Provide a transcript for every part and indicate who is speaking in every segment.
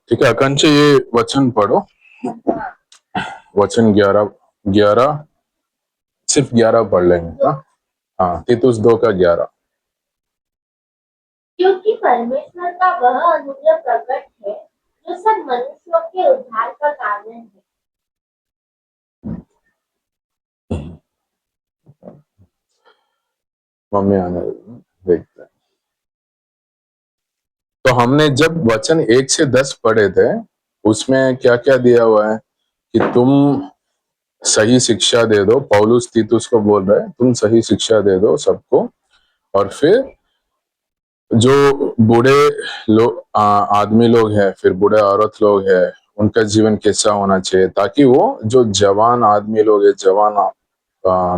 Speaker 1: ठीक है आकांक्षा, ये वचन पढ़ो। वचन 11 11, सिर्फ 11 पढ़ लेंगे। हाँ, तीतुस 2 का 11।
Speaker 2: क्योंकि परमेश्वर का वह अनुग्रह प्रकट है जो सब मनुष्यों के उद्धार का कारण है।
Speaker 1: मम्मी आने देखते हैं। तो हमने जब वचन 1 से 10 पढ़े थे, उसमें क्या क्या दिया हुआ है कि तुम सही शिक्षा दे दो। पौलुस तीतुस को बोल रहा है तुम सही शिक्षा दे दो सबको। और फिर जो बूढ़े लोग आदमी लोग हैं, फिर बूढ़े औरत लोग हैं, उनका जीवन कैसा होना चाहिए, ताकि वो जो जवान आदमी लोग हैं, जवान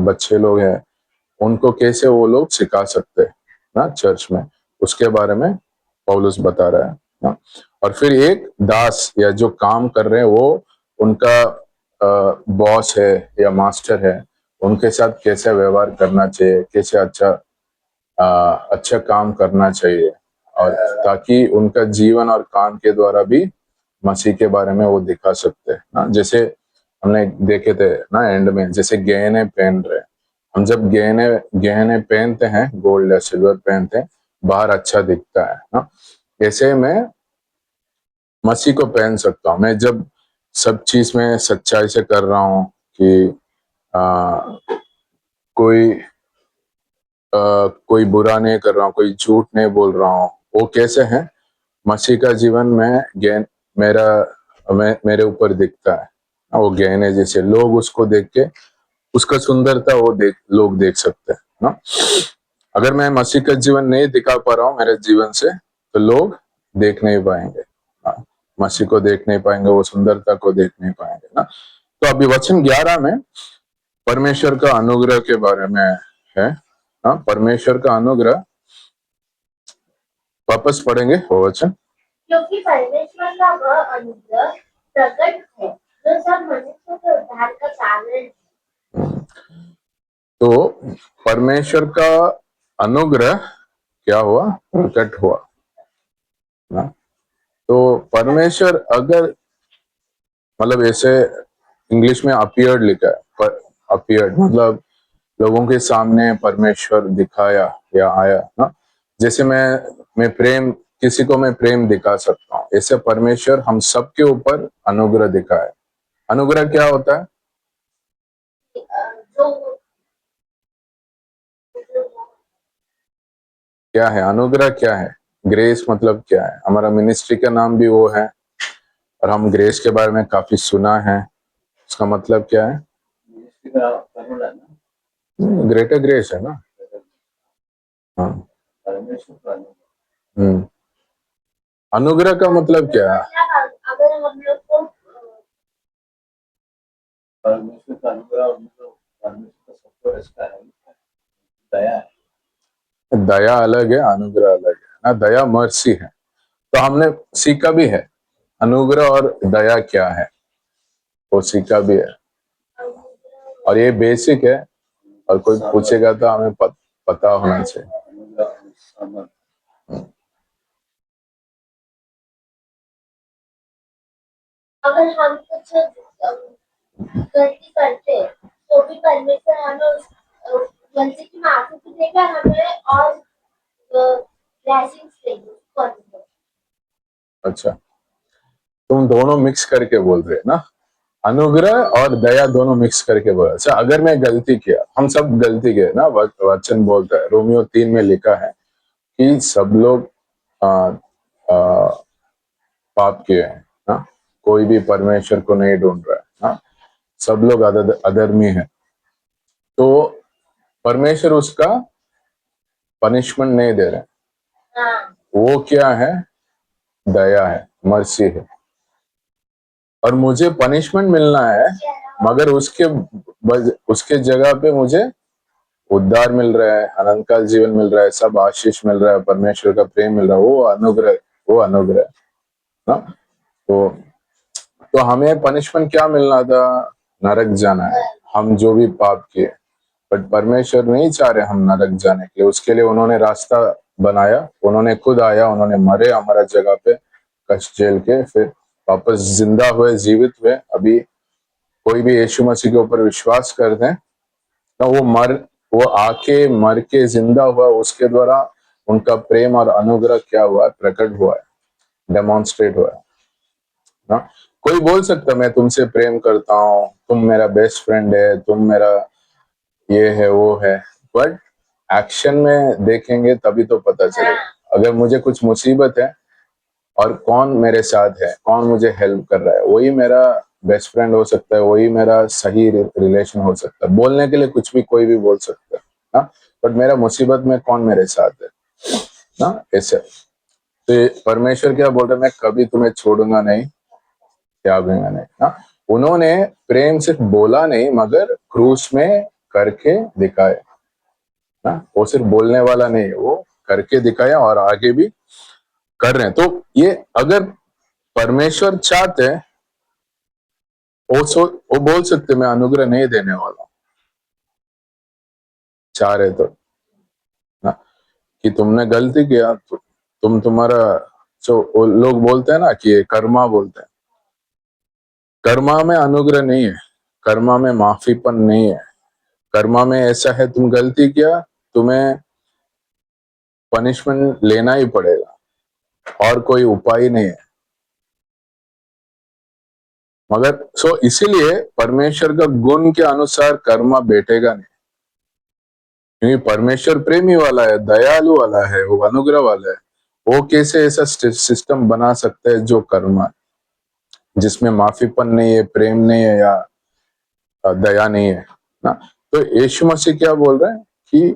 Speaker 1: बच्चे लोग हैं, उनको कैसे वो लोग सिखा सकते हैं ना चर्च में, उसके बारे में पौलुस बता रहा है ना। और फिर एक दास या जो काम कर रहे हैं, वो उनका बॉस है या मास्टर है, उनके साथ कैसे व्यवहार करना चाहिए, कैसे अच्छा काम करना चाहिए, और ताकि उनका जीवन और काम के द्वारा भी मसीह के बारे में वो दिखा सकते हैं ना। जैसे हमने देखे थे ना एंड में, जैसे गहने पहन रहे, हम जब गहने गहने पहनते हैं, गोल्ड या सिल्वर पहनते हैं, बाहर अच्छा दिखता है ना। ऐसे मैं मसीह को पहन सकता हूँ। मैं जब सब चीज में सच्चाई से कर रहा हूँ कि आ, कोई कोई बुरा नहीं कर रहा हूँ, कोई झूठ नहीं बोल रहा हूँ, वो कैसे है मसीह का जीवन में गहन मेरा मेरे ऊपर दिखता है। वो गहने जैसे लोग उसको देख के उसका सुंदरता वो लोग देख सकते हैं ना। अगर मैं मसीह का जीवन नहीं दिखा पा रहा हूँ मेरे जीवन से, तो लोग देख नहीं पाएंगे। मसीह को देख नहीं पाएंगे, वो सुंदरता को देख नहीं पाएंगे ना। तो अभी वचन 11 में परमेश्वर का अनुग्रह के बारे में है। परमेश्वर का अनुग्रह वापस पढ़ेंगे वो वचन।
Speaker 2: क्योंकि परमेश्वर का वह अनुग्रह प्रकट है जो सब मनुष्यों के उद्धार का कारण है।
Speaker 1: तो परमेश्वर का अनुग्रह क्या हुआ, प्रकट हुआ ना। तो परमेश्वर अगर मतलब ऐसे इंग्लिश में अपीयर्ड लिखा है, अपीयर्ड मतलब लोगों के सामने परमेश्वर दिखाया या आया ना। जैसे मैं प्रेम, किसी को मैं प्रेम दिखा सकता हूँ, ऐसे परमेश्वर हम सबके ऊपर अनुग्रह दिखाए। अनुग्रह क्या होता है? क्या है अनुग्रह, क्या है? ग्रेस मतलब क्या है? हमारा मिनिस्ट्री का नाम भी वो है, और हम ग्रेस के बारे में काफी सुना है। उसका मतलब क्या है? ग्रेटर ग्रेस है ना। हाँ। अनुग्रह का मतलब क्या है?
Speaker 2: अगर हम लोग को परमेश्वर का अनुग्रह, परमेश्वर का सबको है, दया है।
Speaker 1: दया अलग है, अनुग्रह अलग है ना। दया मर्सी है, तो हमने सीखा भी है अनुग्रह और दया क्या है, वो सीखा भी है। और ये बेसिक है, और कोई पूछेगा तो हमें पता होना चाहिए।
Speaker 2: अगर हम कुछ गलती करते तो भी परमेश्वर हमें उस गलती की माफी भी देगा, हमें और ब्लेसिंग्स देगा।
Speaker 1: अच्छा, तुम दोनों मिक्स करके बोल रहे ना, अनुग्रह और दया दोनों मिक्स करके बोला। अच्छा, अगर मैं गलती किया, हम सब गलती किए ना, वचन बोलता है रोमियो 3 में लिखा है कि सब लोग आ, आ, पाप किए हैं ना, कोई भी परमेश्वर को नहीं ढूंढ रहा है ना, सब लोग अधर्मी है। तो परमेश्वर उसका पनिशमेंट नहीं दे रहे, वो क्या है? दया है, मर्सी है। और मुझे पनिशमेंट मिलना है, मगर उसके जगह पे मुझे उद्धार मिल रहा है, अनंत काल जीवन मिल रहा है, सब आशीष मिल रहा है, परमेश्वर का प्रेम मिल रहा है। वो अनुग्रह, वो अनुग्रह ना। तो हमें पनिशमेंट क्या मिलना था? नरक जाना है, हम जो भी पाप किए। बट परमेश्वर नहीं चाह रहे हम नरक जाने के लिए। उसके लिए उन्होंने रास्ता बनाया, उन्होंने खुद आया, उन्होंने मरे हमारा जगह पे, कष्ट झेल के फिर वापस जिंदा हुए, जीवित हुए। अभी कोई भी यीशु मसीह के ऊपर विश्वास करते हैं तो वो आके मर के जिंदा हुआ, उसके द्वारा उनका प्रेम और अनुग्रह क्या हुआ है, प्रकट हुआ है, डेमोन्स्ट्रेट हुआ है ना। कोई बोल सकता मैं तुमसे प्रेम करता हूँ, तुम मेरा बेस्ट फ्रेंड है, तुम मेरा ये है वो है, बट एक्शन में देखेंगे तभी तो पता चलेगा। अगर मुझे कुछ मुसीबत है और कौन मेरे साथ है, कौन मुझे हेल्प कर रहा है, वही मेरा बेस्ट फ्रेंड हो सकता है, वही मेरा सही रिलेशन हो सकता है। बोलने के लिए कुछ भी कोई भी बोल सकता है ना, बट मेरा मुसीबत में कौन मेरे साथ है ना, ऐसे। तो परमेश्वर क्या बोल रहे, मैं कभी तुम्हें छोड़ूंगा नहीं, त्यागूंगा नहीं ना। उन्होंने प्रेम सिर्फ बोला नहीं मगर क्रूस में करके दिखाया ना। वो सिर्फ बोलने वाला नहीं, वो करके दिखाया और आगे भी कर रहे हैं। तो ये अगर परमेश्वर चाहते हैं, वो बोल सकते मैं अनुग्रह नहीं देने वाला, चाह रहे तो ना, कि तुमने गलती किया तो तुम्हारा वो लोग बोलते हैं ना कि ये कर्मा बोलते हैं, कर्मा में अनुग्रह नहीं है, कर्मा में माफीपन नहीं है। कर्मा में ऐसा है, तुम गलती किया, तुम्हें पनिशमेंट लेना ही पड़ेगा और कोई उपाय नहीं है। मगर इसीलिए परमेश्वर का गुण के अनुसार कर्मा बैठेगा नहीं, क्योंकि परमेश्वर प्रेमी वाला है, दयालु वाला है, वो अनुग्रह वाला है। वो कैसे ऐसा सिस्टम बना सकता है जो कर्मा, जिसमें माफीपन नहीं है, प्रेम नहीं है या दया नहीं है ना। तो यीशु मसीह क्या बोल रहे हैं कि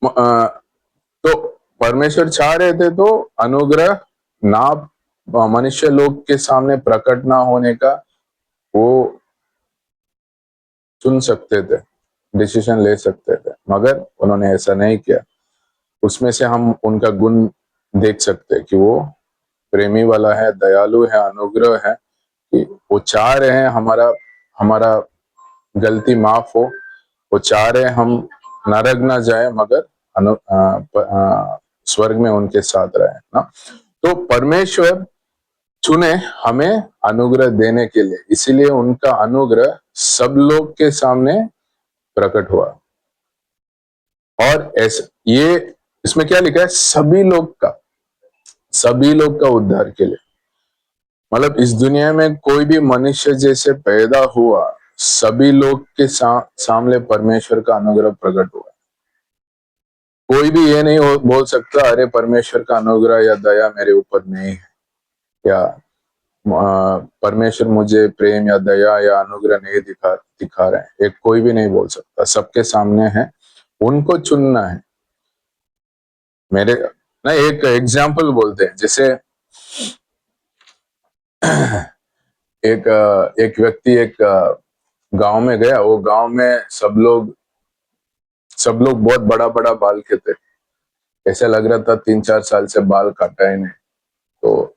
Speaker 1: तो परमेश्वर चाह रहे थे तो अनुग्रह ना मनुष्य लोग के सामने प्रकट ना होने का वो चुन सकते थे, डिसीजन ले सकते थे, मगर उन्होंने ऐसा नहीं किया। उसमें से हम उनका गुण देख सकते हैं कि वो प्रेमी वाला है, दयालु है, अनुग्रह है, कि वो चाह रहे हैं हमारा हमारा गलती माफ हो, वो चाह रहे हैं हम नरक ना जाए मगर स्वर्ग में उनके साथ रहे ना। तो परमेश्वर चुने हमें अनुग्रह देने के लिए, इसीलिए उनका अनुग्रह सब लोग के सामने प्रकट हुआ। और ऐसे ये इसमें क्या लिखा है, सभी लोग का उद्धार के लिए। मतलब इस दुनिया में कोई भी मनुष्य जैसे पैदा हुआ, सभी लोग के सामने परमेश्वर का अनुग्रह प्रकट हुआ। कोई भी ये नहीं बोल सकता अरे परमेश्वर का अनुग्रह या दया मेरे ऊपर नहीं है, या परमेश्वर मुझे प्रेम या दया या अनुग्रह नहीं दिखा रहे हैं। एक कोई भी नहीं बोल सकता, सबके सामने है, उनको चुनना है। मेरे ना एक एग्जाम्पल बोलते हैं, जैसे एक व्यक्ति एक गांव में गया, वो गांव में सब लोग बहुत बड़ा बड़ा बाल के थे। ऐसे लग रहा था 3-4 साल से बाल काटा ही नहीं। तो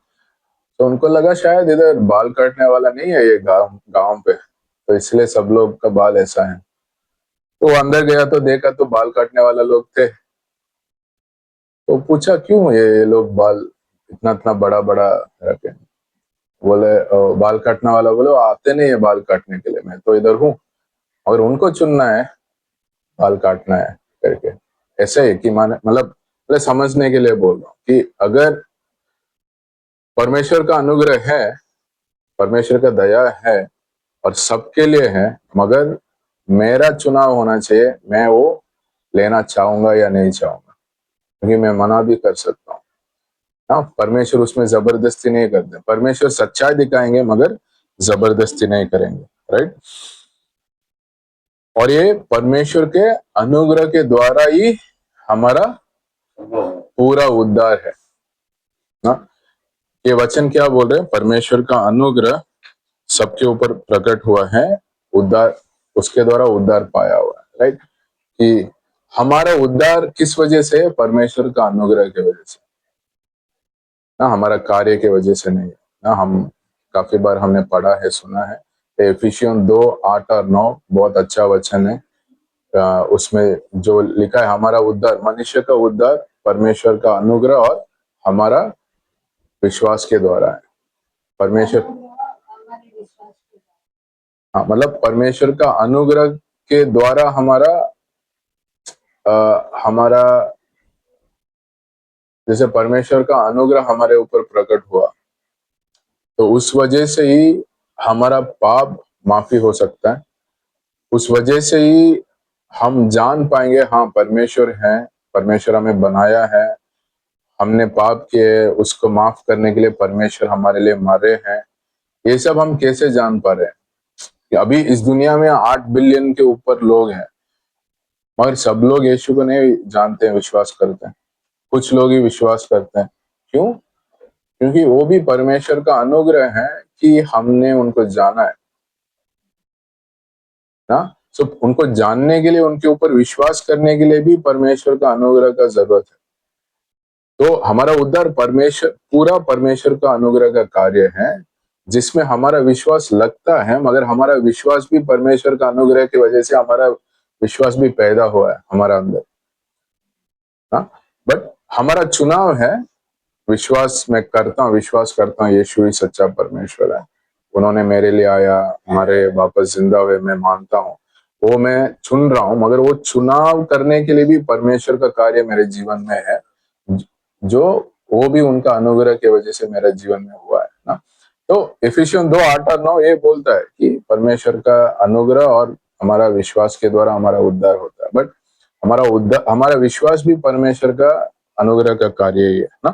Speaker 1: उनको लगा शायद इधर बाल काटने वाला नहीं है ये गांव पे, तो इसलिए सब लोग का बाल ऐसा है। तो अंदर गया तो देखा तो बाल काटने वाला लोग थे। तो पूछा क्यों ये लोग बाल इतना इतना बड़ा बड़ा रखे। बोले बाल काटने वाला बोले आते नहीं है बाल काटने के लिए, मैं तो इधर हूँ और उनको चुनना है, बाल काटना है करके। ऐसे ही कि मतलब समझने के लिए बोल रहा हूँ कि अगर परमेश्वर का अनुग्रह है, परमेश्वर का दया है और सबके लिए है, मगर मेरा चुनाव होना चाहिए, मैं वो लेना चाहूंगा या नहीं चाहूंगा, क्योंकि मैं मना भी कर सकता हूँ। हाँ, परमेश्वर उसमें जबरदस्ती नहीं करते। परमेश्वर सच्चाई दिखाएंगे मगर जबरदस्ती नहीं करेंगे, राइट। और ये परमेश्वर के अनुग्रह के द्वारा ही हमारा पूरा उद्धार है ना। ये वचन क्या बोल रहे हैं, परमेश्वर का अनुग्रह सबके ऊपर प्रकट हुआ है, उद्धार उसके द्वारा उद्धार पाया हुआ है, राइट। कि हमारा उद्धार किस वजह से, परमेश्वर का अनुग्रह की वजह से ना, हमारा कार्य की वजह से नहीं ना। हम काफी बार हमने पढ़ा है, सुना है, एफिसियन 2:8 और 9 बहुत अच्छा वचन है। उसमें जो लिखा है हमारा उद्धार, मनुष्य का उद्धार, परमेश्वर का अनुग्रह और हमारा विश्वास के द्वारा है। परमेश्वर, हाँ मतलब परमेश्वर का अनुग्रह के द्वारा हमारा जैसे परमेश्वर का अनुग्रह हमारे ऊपर प्रकट हुआ, तो उस वजह से ही हमारा पाप माफी हो सकता है। उस वजह से ही हम जान पाएंगे हाँ परमेश्वर है, परमेश्वर हमें बनाया है, हमने पाप किए, उसको माफ करने के लिए परमेश्वर हमारे लिए मरे हैं। ये सब हम कैसे जान पा रहे हैं कि अभी इस दुनिया में 8 बिलियन के ऊपर लोग हैं, मगर सब लोग यीशु को नहीं जानते हैं, विश्वास करते हैं। कुछ लोग ही विश्वास करते हैं। क्यों? क्योंकि वो भी परमेश्वर का अनुग्रह है कि हमने उनको जाना है ना। सो उनको जानने के लिए, उनके ऊपर विश्वास करने के लिए भी परमेश्वर का अनुग्रह का जरूरत है। तो हमारा उद्धार पूरा परमेश्वर का अनुग्रह का कार्य है, जिसमें हमारा विश्वास लगता है, मगर हमारा विश्वास भी परमेश्वर का अनुग्रह की वजह से हमारा विश्वास भी पैदा हुआ है हमारा अंदर। हाँ, बट हमारा चुनाव है। विश्वास मैं करता हूँ, विश्वास करता हूँ यीशु ही सच्चा परमेश्वर है, उन्होंने मेरे लिए आया, हमारे वापस जिंदा हुए, मैं मानता हूँ। वो मैं चुन रहा हूँ, मगर वो चुनाव करने के लिए भी परमेश्वर का कार्य मेरे जीवन में है, जो वो भी उनका अनुग्रह की वजह से मेरे जीवन में हुआ है ना। तो इफिसियन 2:8-9 ये बोलता है कि परमेश्वर का अनुग्रह और हमारा विश्वास के द्वारा हमारा उद्धार होता है। बट हमारा विश्वास भी परमेश्वर का अनुग्रह का कार्य ही है ना।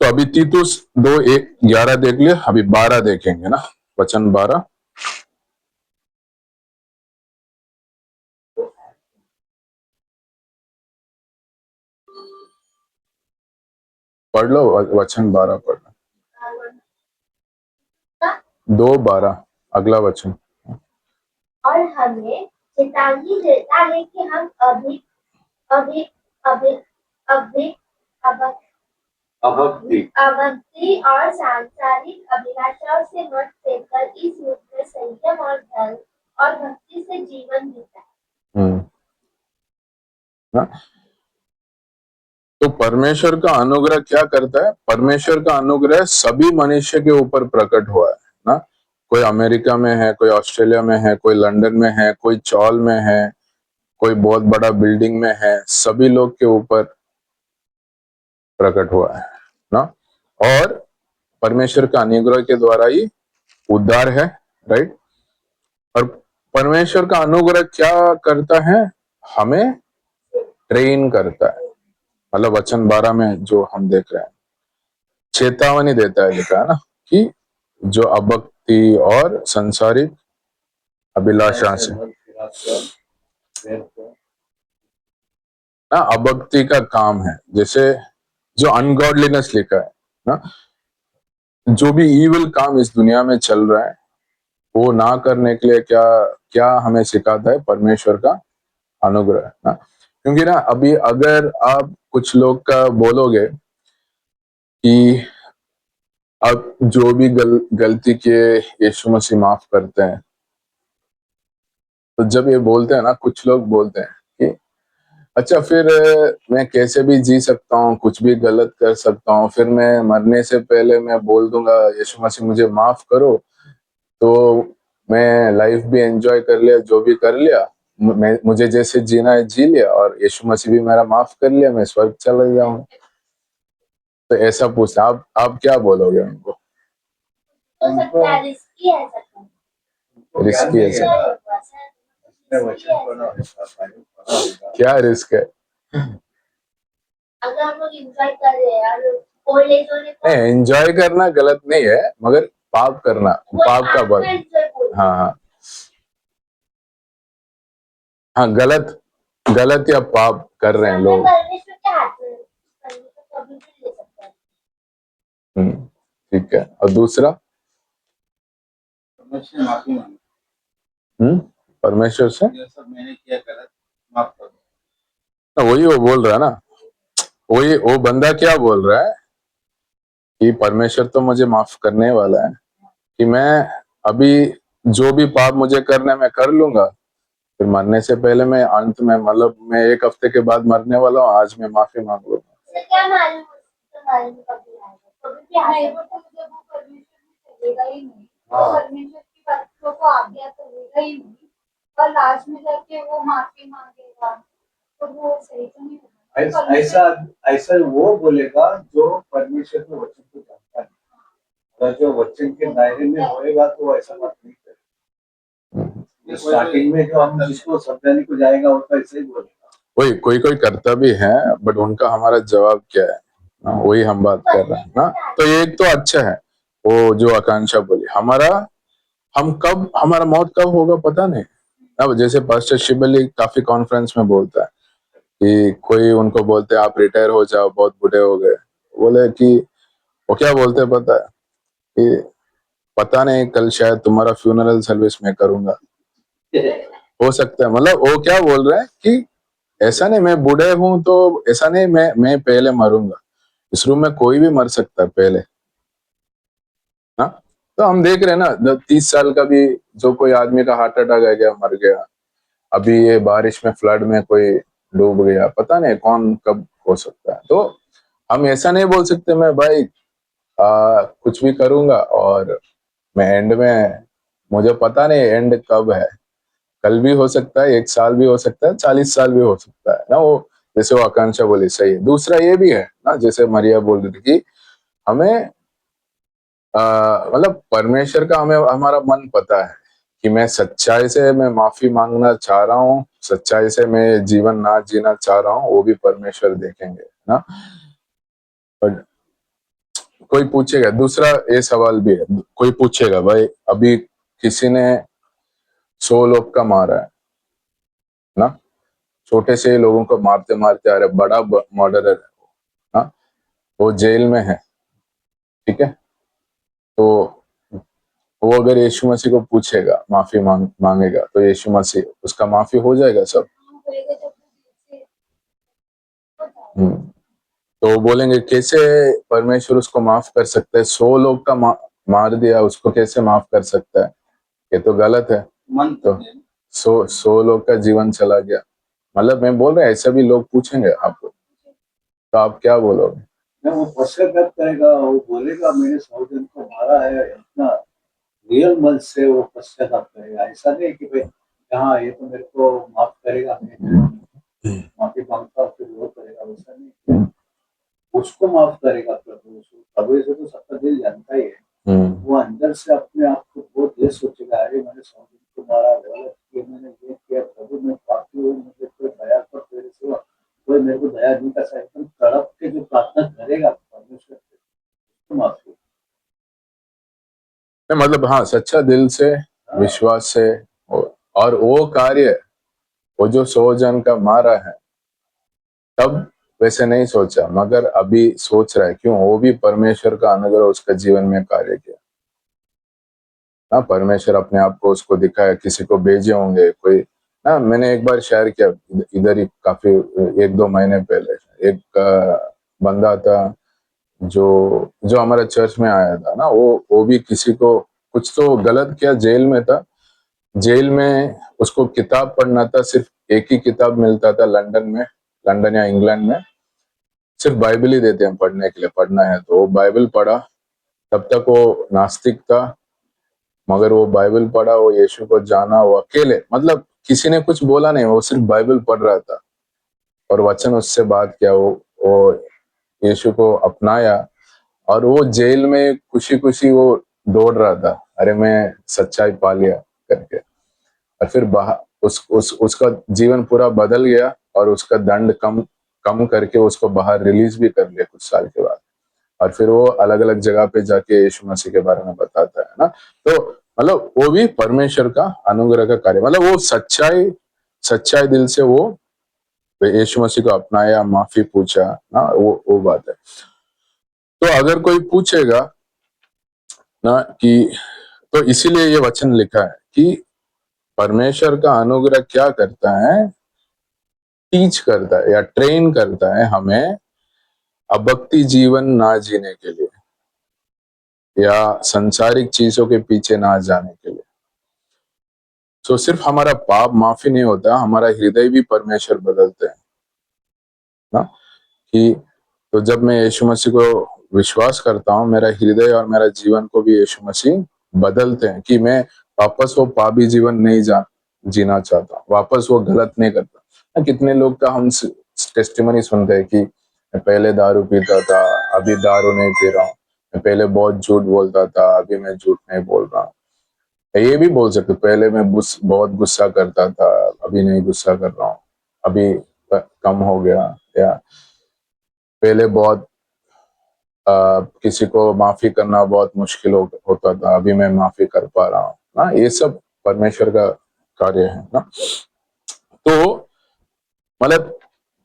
Speaker 1: तो अभी तीतुस 2:11 देख लिया, अभी 12 देखेंगे ना, वचन 12। पढ़ लो, वचन 12 पढ़ लो। 2:12 अगला वचन।
Speaker 2: और हमें चेतावनी देता है कि हम अभी अभी अभी अभी अभक्ति और सांसारिक अभिलाषाओं से मत फेंककर इस युग में संयम और धर्म और भक्ति से जीवन बिताएं।
Speaker 1: ना? तो परमेश्वर का अनुग्रह क्या करता है? परमेश्वर का अनुग्रह सभी मनुष्य के ऊपर प्रकट हुआ है ना। कोई अमेरिका में है, कोई ऑस्ट्रेलिया में है, कोई लंदन में है, कोई चौल में है, कोई बहुत बड़ा बिल्डिंग में है, सभी लोग के ऊपर प्रकट हुआ है ना। और परमेश्वर का अनुग्रह के द्वारा ही उद्धार है, राइट। और परमेश्वर का अनुग्रह क्या करता है? हमें ट्रेन करता है। मतलब वचन 12 में जो हम देख रहे हैं, चेतावनी देता है, लिखा है ना कि जो अभक्ति और संसारिक अभिलाषा से ना, अभक्ति का काम है, जैसे जो अनगॉडलीनेस लिखा है ना, जो भी इविल काम इस दुनिया में चल रहा है, वो ना करने के लिए क्या क्या हमें सिखाता है? परमेश्वर का अनुग्रह ना। क्योंकि ना अभी अगर आप कुछ लोग का बोलोगे कि अब जो भी गलती किए यीशु मसीह माफ करते हैं, तो जब ये बोलते हैं ना, कुछ लोग बोलते हैं कि अच्छा फिर मैं कैसे भी जी सकता हूँ, कुछ भी गलत कर सकता हूँ, फिर मैं मरने से पहले मैं बोल दूंगा यीशु मसीह मुझे माफ करो, तो मैं लाइफ भी एंजॉय कर लिया, जो भी कर लिया, मुझे जैसे जीना है जी लिया, और यीशु मसीह भी मेरा माफ कर लिया, मैं स्वर्ग चला जाऊं। तो ऐसा पूछा, आप क्या बोलोगे उनको?
Speaker 2: तो रिस्की है
Speaker 1: रिस्की है सर? क्या रिस्क है?
Speaker 2: अगर हम लोग एंजॉय कर रहे हैं और ओल्ड एज होने पर
Speaker 1: एंजॉय करना गलत नहीं है, मगर पाप करना, पाप का बल। हाँ हाँ हाँ, गलत गलत या पाप कर रहे हैं लोग।
Speaker 2: परमेश्वर के हाथ में परमेश्वर कभी भी ले सकता है।
Speaker 1: ठीक है। और दूसरा,
Speaker 3: परमेश्वर माफी मांगे,
Speaker 1: परमेश्वर से
Speaker 3: ये सब मैंने किया गलत, माफ कर दो।
Speaker 1: वही वो बोल रहा है ना, वही वो बंदा क्या बोल रहा है कि परमेश्वर तो मुझे माफ करने वाला है, कि मैं अभी जो भी पाप मुझे करना है मैं कर लूंगा, फिर मरने से पहले मैं अंत में, मतलब मैं 1 हफ्ते के बाद मरने वाला हूँ, आज मैं माफी मांग लूंगा।
Speaker 2: क्या मालूम कभी आएगा, कभी भी आ
Speaker 4: नहीं,
Speaker 2: सकता
Speaker 4: वो तो जब वो परमेश्वर में चलेगा ही नहीं, तो
Speaker 3: हाँ।
Speaker 4: परमेश्वर की बातों को आज्ञा करेगा ही नहीं, और लास्ट में जाके वो माफी मांगेगा, तो वो सही तो नहीं होगा।
Speaker 3: ऐसा ऐसा ऐसा वो बोलेगा जो परमेश्वर के वचन को जानता है, और जो वचन के दायरे में होएगा तो ऐसा बात नहीं करेगा। स्टार्टिंग में जो हम जिसको समझाने को जाएगा वो तो ऐसे ही बोलेगा।
Speaker 1: वही कोई कोई करता भी है, बट उनका हमारा जवाब क्या है ना, वही हम बात कर रहे हैं ना। तो ये एक तो अच्छा है वो जो आकांक्षा बोली, हमारा मौत कब होगा पता नहीं। अब जैसे पास्टर शिबली काफी कॉन्फ्रेंस में बोलता है कि कोई उनको बोलते हैं आप रिटायर हो जाओ, बहुत बूढ़े हो गए, बोले कि वो क्या बोलते हैं पता है कि पता नहीं, कल शायद तुम्हारा फ्यूनरल सर्विस में करूंगा, हो सकता है। मतलब वो क्या बोल रहे हैं कि ऐसा नहीं मैं बूढ़े हूं तो ऐसा नहीं मैं पहले मरूंगा, इस रूम में कोई भी मर सकता है पहले ना। तो हम देख रहे हैं ना 30 साल का भी जो कोई आदमी का हार्ट अटैक आ गया, मर गया। अभी ये बारिश में फ्लड में कोई डूब गया, पता नहीं कौन कब हो सकता है। तो हम ऐसा नहीं बोल सकते मैं भाई कुछ भी करूंगा और मैं एंड में, मुझे पता नहीं एंड कब है, कल भी हो सकता है, 1 साल भी हो सकता है, 40 साल भी हो सकता है ना। वो जैसे वो आकांक्षा बोली सही है। दूसरा ये भी है ना, जैसे मरिया बोल रही थी कि हमें मतलब परमेश्वर का हमें हमारा मन पता है कि मैं सच्चाई से मैं माफी मांगना चाह रहा हूँ, सच्चाई से मैं जीवन ना जीना चाह रहा हूँ, वो भी परमेश्वर देखेंगे ना। पर कोई पूछेगा, दूसरा ये सवाल भी है, कोई पूछेगा भाई अभी किसी ने 100 लोग का मारा है ना, छोटे से लोगों को मारते मारते आ रहे, बड़ा मर्डरर है ना, वो जेल में है, ठीक है। तो वो अगर यीशु मसीह को पूछेगा, माफी मांगेगा, तो यीशु मसीह उसका माफी हो जाएगा सब।
Speaker 4: होएगा जब वो दिल से
Speaker 1: तो वो बोलेंगे कैसे परमेश्वर उसको माफ कर सकता है, 100 लोग का मार दिया, उसको कैसे माफ कर सकता है, ये तो गलत है।
Speaker 3: मन
Speaker 1: तो 100 लोग का जीवन चला गया, मतलब मैं बोल रहा हूँ ऐसे भी लोग पूछेंगे आपको, तो आप क्या बोलोगे?
Speaker 3: नहीं, वो पश्चाताप करेगा, वो बोलेगा मैंने 100 जन को मारा है, इतना रियल मन से वो पश्चाताप करेगा। ऐसा नहीं कि भाई हाँ ये तो मेरे को माफ करेगा, मैं माफी मांगता हूँ फिर वो करेगा, वैसा नहीं। उसको माफ करेगा प्रभु। प्रभु से तो सबका दिल जानता ही है। वो अंदर से अपने आप को बहुत ये सोचेगा, अरे मैंने 100 जन को मारा, गलत किया, मैंने ये किया, प्रभु मैं पापी हूँ, मुझे कोई दया कर, तेरे सिवा कोई मेरे को दया नहीं कर सकता। तड़प के जो प्रार्थना करेगा परमेश्वर से, तो माफी।
Speaker 1: मतलब हाँ, सच्चा दिल से, विश्वास से, और वो कार्य, वो जो 100 जन का मारा है तब वैसे नहीं सोचा, मगर अभी सोच रहा है, क्यों? वो भी परमेश्वर का अनुग्रह उसका जीवन में कार्य किया ना। परमेश्वर अपने आप को उसको दिखाया, किसी को भेजे होंगे कोई ना। मैंने एक बार शेयर किया इधर ही, काफी 1-2 महीने पहले, एक बंदा था जो जो हमारे चर्च में आया था ना, वो भी किसी को कुछ तो गलत किया, जेल में था। जेल में उसको किताब पढ़ना था, सिर्फ एक ही किताब मिलता था लंदन में, लंदन या इंग्लैंड में सिर्फ बाइबल ही देते हैं पढ़ने के लिए, पढ़ना है तो वो बाइबल पढ़ा। तब तक वो नास्तिक था, मगर वो बाइबल पढ़ा, वो यीशु को जाना, वो अकेले, मतलब किसी ने कुछ बोला नहीं, वो सिर्फ बाइबल पढ़ रहा था और वचन उससे बात किया, वो यीशु को अपनाया। और वो जेल में खुशी खुशी वो दौड़ रहा था, अरे मैं सच्चाई पा लिया करके। और फिर उसका जीवन पूरा बदल गया और उसका दंड कम कम करके उसको बाहर रिलीज भी कर लिया कुछ साल के बाद। और फिर वो अलग अलग जगह पे जाके यीशु मसीह के बारे में बताता है ना। तो मतलब वो भी परमेश्वर का अनुग्रह का कार्य, मतलब वो सच्चाई दिल से वो यीशु मसीह को अपनाया, माफी पूछा ना, वो बात है। तो अगर कोई पूछेगा ना कि, तो इसीलिए ये वचन लिखा है कि परमेश्वर का अनुग्रह क्या करता है, टीच करता है या ट्रेन करता है हमें अभक्ति जीवन ना जीने के लिए या सांसारिक चीजों के पीछे ना जाने के लिए। तो सिर्फ हमारा पाप माफी नहीं होता, हमारा हृदय भी परमेश्वर बदलते हैं ना। कि तो जब मैं यीशु मसीह को विश्वास करता हूँ मेरा हृदय और मेरा जीवन को भी यीशु मसीह बदलते हैं कि मैं वापस वो पापी जीवन नहीं जीना चाहता, वापस वो गलत नहीं करता। कितने लोग का हम टेस्टिमनी सुनते हैं कि मैं पहले दारू पीता था, अभी दारू नहीं पी रहा हूँ, मैं पहले बहुत झूठ बोलता था, अभी मैं झूठ नहीं बोल रहा हूँ। ये भी बोल सकते पहले मैं बहुत गुस्सा करता था, अभी नहीं गुस्सा कर रहा हूँ, अभी कम हो गया। या पहले बहुत किसी को माफी करना बहुत मुश्किल होता था, अभी मैं माफी कर पा रहा हूँ ना। ये सब परमेश्वर का कार्य है ना। तो मतलब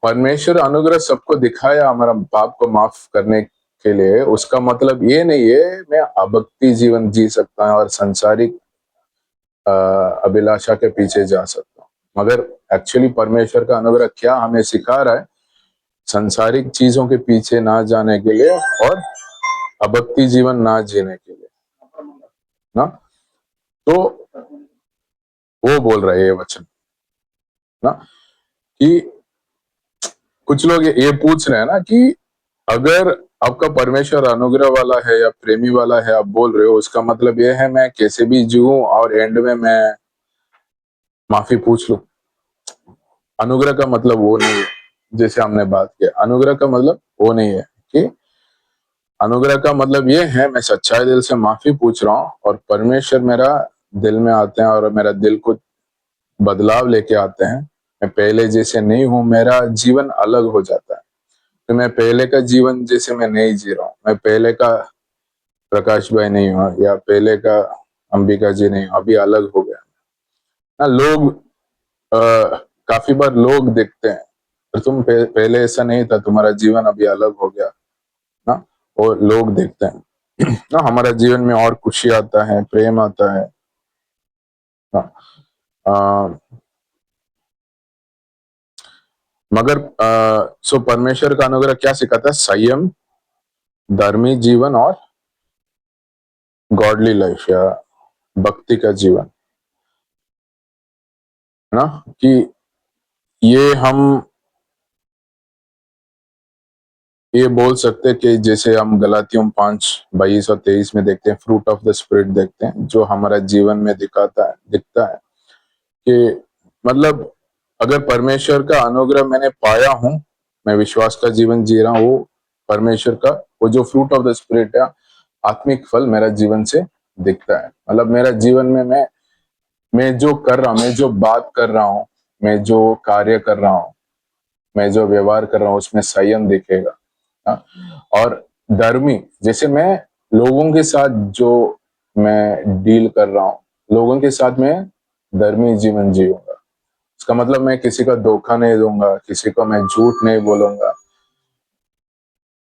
Speaker 1: परमेश्वर अनुग्रह सबको दिखाया हमारा पाप को माफ करने के लिए, उसका मतलब ये नहीं है मैं अभक्ति जीवन जी सकता हूँ और संसारिक अभिलाषा के पीछे जा सकता हूँ। मगर एक्चुअली परमेश्वर का अनुग्रह क्या हमें सिखा रहा है, संसारिक चीजों के पीछे ना जाने के लिए और अभक्ति जीवन ना जीने के लिए ना। तो वो बोल रहे ये वचन ना कि कुछ लोग ये पूछ रहे हैं ना कि अगर आपका परमेश्वर अनुग्रह वाला है या प्रेमी वाला है, आप बोल रहे हो, उसका मतलब ये है मैं कैसे भी जीऊं और एंड में मैं माफी पूछ लूं। अनुग्रह का मतलब वो नहीं है, जैसे हमने बात किया, अनुग्रह का मतलब वो नहीं है कि अनुग्रह का मतलब ये है मैं सच्चाई दिल से माफी पूछ रहा हूँ और परमेश्वर मेरा दिल में आते हैं और मेरा दिल को बदलाव लेके आते हैं। मैं पहले जैसे नहीं हूं, मेरा जीवन अलग हो जाता है। तो मैं पहले का जीवन जैसे मैं नहीं जी रहा हूँ, मैं पहले का प्रकाश भाई नहीं हूँ या पहले का अंबिका जी नहीं हूँ, अभी अलग हो गया ना। लोग काफी बार लोग देखते हैं और तुम पहले ऐसा नहीं था, तुम्हारा जीवन अभी अलग हो गया ना। वो लोग देखते हैं ना। हमारा जीवन में और खुशी आता है, प्रेम आता है ना। मगर सो परमेश्वर का अनुग्रह क्या सिखाता है? संयम, धर्मी जीवन और गॉडली लाइफ या भक्ति का जीवन है ना। कि ये हम ये बोल सकते हैं कि जैसे हम गलातियों 5:22 और 23 में देखते हैं, फ्रूट ऑफ द स्पिरिट देखते हैं जो हमारा जीवन में दिखता है कि मतलब अगर परमेश्वर का अनुग्रह मैंने पाया हूं, मैं विश्वास का जीवन जी रहा हूं, वो परमेश्वर का वो जो फ्रूट ऑफ द स्पिरिट है, आत्मिक फल मेरा जीवन से दिखता है। मतलब मेरा जीवन में मैं जो कर रहा हूं, मैं जो बात कर रहा हूं, मैं जो कार्य कर रहा हूं, मैं जो व्यवहार कर रहा हूं, उसमें संयम दिखेगा। और धर्मी, जैसे मैं लोगों के साथ जो मैं डील कर रहा हूं, लोगों के साथ मैं धर्मी जीवन जीऊंगा। इसका मतलब मैं किसी का धोखा नहीं दूंगा, किसी को मैं झूठ नहीं बोलूंगा।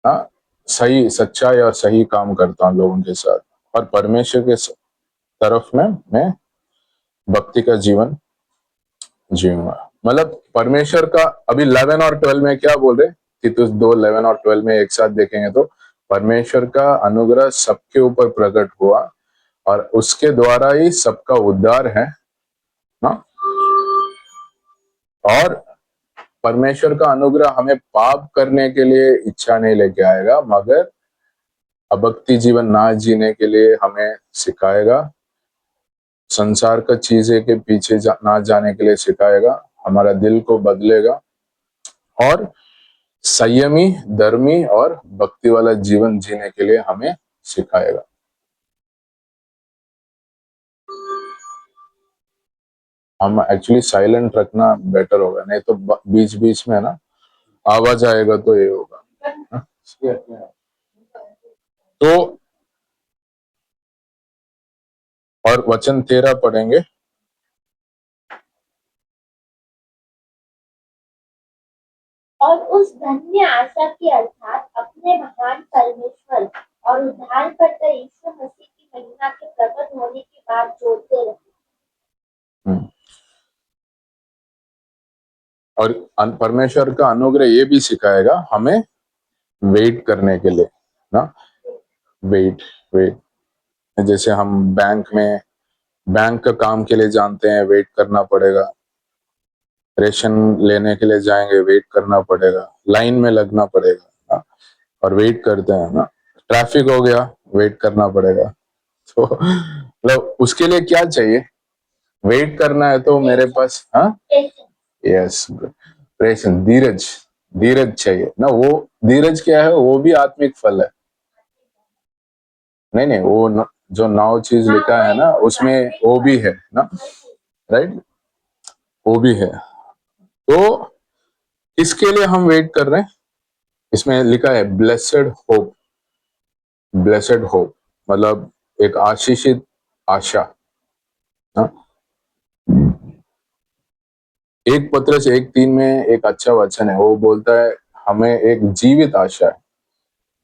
Speaker 1: हाँ, सही सच्चाई और सही काम करता हूँ लोगों के साथ, और परमेश्वर के तरफ में मैं भक्ति का जीवन जीऊंगा। मतलब परमेश्वर का अभी 11 और 12 में क्या बोल रहे, तीतुस 2 11 और 12 में एक साथ देखेंगे तो परमेश्वर का अनुग्रह सबके ऊपर प्रकट हुआ और उसके द्वारा ही सबका उद्धार है ना। और परमेश्वर का अनुग्रह हमें पाप करने के लिए इच्छा नहीं लेके आएगा, मगर अभक्ति जीवन ना जीने के लिए हमें सिखाएगा, संसार का चीजें के पीछे ना जाने के लिए सिखाएगा, हमारा दिल को बदलेगा और संयमी, धर्मी और भक्ति वाला जीवन जीने के लिए हमें सिखाएगा। हम एक्चुअली साइलेंट रखना बेटर होगा, नहीं तो बीच बीच में ना आवाज आएगा तो ये होगा ना? तो और वचन 13 पढ़ेंगे।
Speaker 2: और उस धन्य आशा की अर्थात अपने महान परमेश्वर और उद्धारकर्ता यीशु मसीह की महिमा के प्रकट होने की बात जोड़ते रहे।
Speaker 1: और परमेश्वर का अनुग्रह ये भी सिखाएगा हमें वेट करने के लिए ना। वेट वेट जैसे हम बैंक का काम के लिए जानते हैं, वेट करना पड़ेगा। रेशन लेने के लिए जाएंगे, वेट करना पड़ेगा, लाइन में लगना पड़ेगा ना? और वेट करते हैं ना। ट्रैफिक हो गया, वेट करना पड़ेगा। तो मतलब उसके लिए क्या चाहिए? वेट करना है तो मेरे पास, हाँ,
Speaker 2: पेशेंस।
Speaker 1: यस, पेशेंस, धीरज, धीरज चाहिए ना। वो धीरज क्या है? वो भी आत्मिक फल है। नहीं नहीं, वो जो 9 चीज लिखा है ना, उसमें वो भी है ना, राइट, वो भी है। तो इसके लिए हम वेट कर रहे हैं। इसमें लिखा है ब्लेसेड होप, ब्लेसेड होप मतलब एक आशीषित आशा ना। 1 पत्रस 1:3 में एक अच्छा वचन है, वो बोलता है हमें एक जीवित आशा है,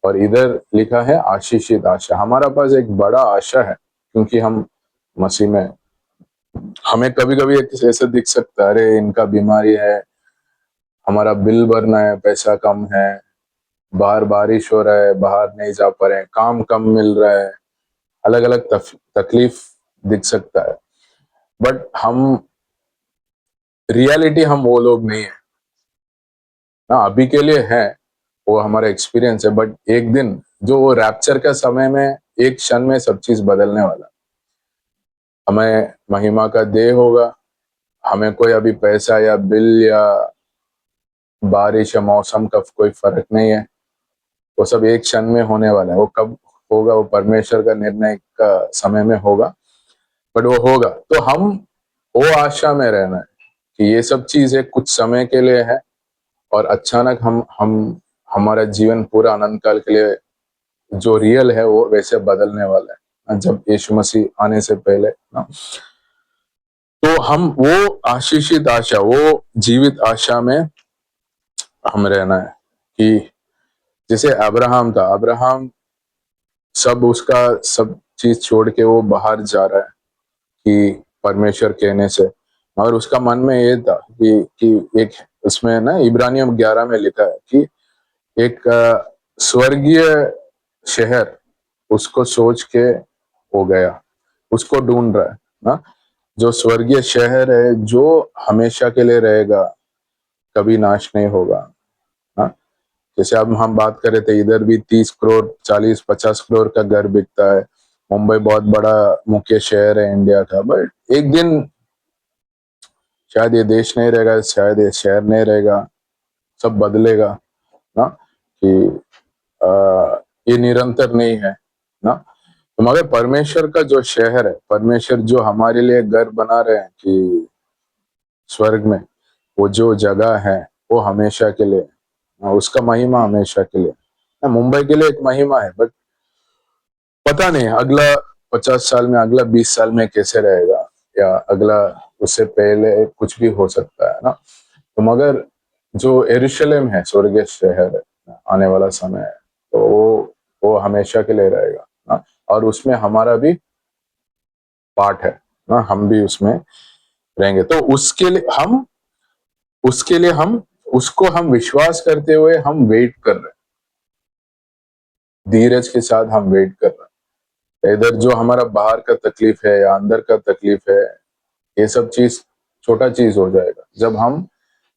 Speaker 1: और इधर लिखा है आशीषित आशा। हमारा पास एक बड़ा आशा है, क्योंकि हम मसीह में। हमें कभी कभी एक ऐसा दिख सकता है, अरे इनका बीमारी है, हमारा बिल भरना है, पैसा कम है, बाहर बारिश हो रहा है, बाहर नहीं जा पा रहे हैं, काम कम मिल रहा है, अलग अलग तकलीफ दिख सकता है। बट हम रियलिटी, हम वो लोग नहीं है ना। अभी के लिए है, वो हमारा एक्सपीरियंस है, बट एक दिन जो वो रैप्चर का समय में, एक क्षण में सब चीज बदलने वाला। हमें महिमा का देह होगा, हमें कोई अभी पैसा या बिल या बारिश या मौसम का कोई फर्क नहीं है। वो सब एक क्षण में होने वाला है। वो कब होगा, वो परमेश्वर का निर्णय का समय में होगा, बट वो होगा। तो हम वो आशा में रहना है कि ये सब चीजें कुछ समय के लिए है, और अचानक हम हमारा जीवन पूरा अनंत काल के लिए जो रियल है वो वैसे बदलने वाला है जब यीशु मसीह आने से पहले ना। तो हम वो आशीषित आशा, वो जीवित आशा में हम रहना है कि जैसे अब्राहम था, अब्राहम सब उसका सब चीज छोड़ के वो बाहर जा रहा है कि परमेश्वर कहने से, और उसका मन में ये था कि एक, उसमें ना इब्रानियम 11 में लिखा है कि एक स्वर्गीय शहर उसको सोच के हो गया, उसको ढूंढ रहा है ना। जो स्वर्गीय शहर है, जो हमेशा के लिए रहेगा, कभी नाश नहीं होगा ना। जैसे अब हम बात कर रहे थे, इधर भी 30 करोड़, 40-50 करोड़ का घर बिकता है। मुंबई बहुत बड़ा मुख्य शहर है इंडिया का, बट एक दिन शायद ये देश नहीं रहेगा, शायद ये शहर नहीं रहेगा, सब बदलेगा ना। कि ये निरंतर नहीं है ना। तो मगर परमेश्वर का जो शहर है, परमेश्वर जो हमारे लिए घर बना रहे हैं कि स्वर्ग में, वो जो जगह है वो हमेशा के लिए, उसका महिमा हमेशा के लिए। मुंबई के लिए एक महिमा है, बट पता नहीं अगला 50 साल में, अगला 20 साल में कैसे रहेगा, या अगला उससे पहले कुछ भी हो सकता है ना। तो मगर जो यरूशलेम है, स्वर्गीय शहर है, आने वाला समय है, तो वो हमेशा के लिए रहेगा ना। और उसमें हमारा भी पार्ट है ना, हम भी उसमें रहेंगे। तो उसके लिए हम उसको हम विश्वास करते हुए हम वेट कर रहे हैं, धीरज के साथ हम वेट कर रहे हैं। इधर जो हमारा बाहर का तकलीफ है या अंदर का तकलीफ है, ये सब चीज छोटा चीज हो जाएगा जब हम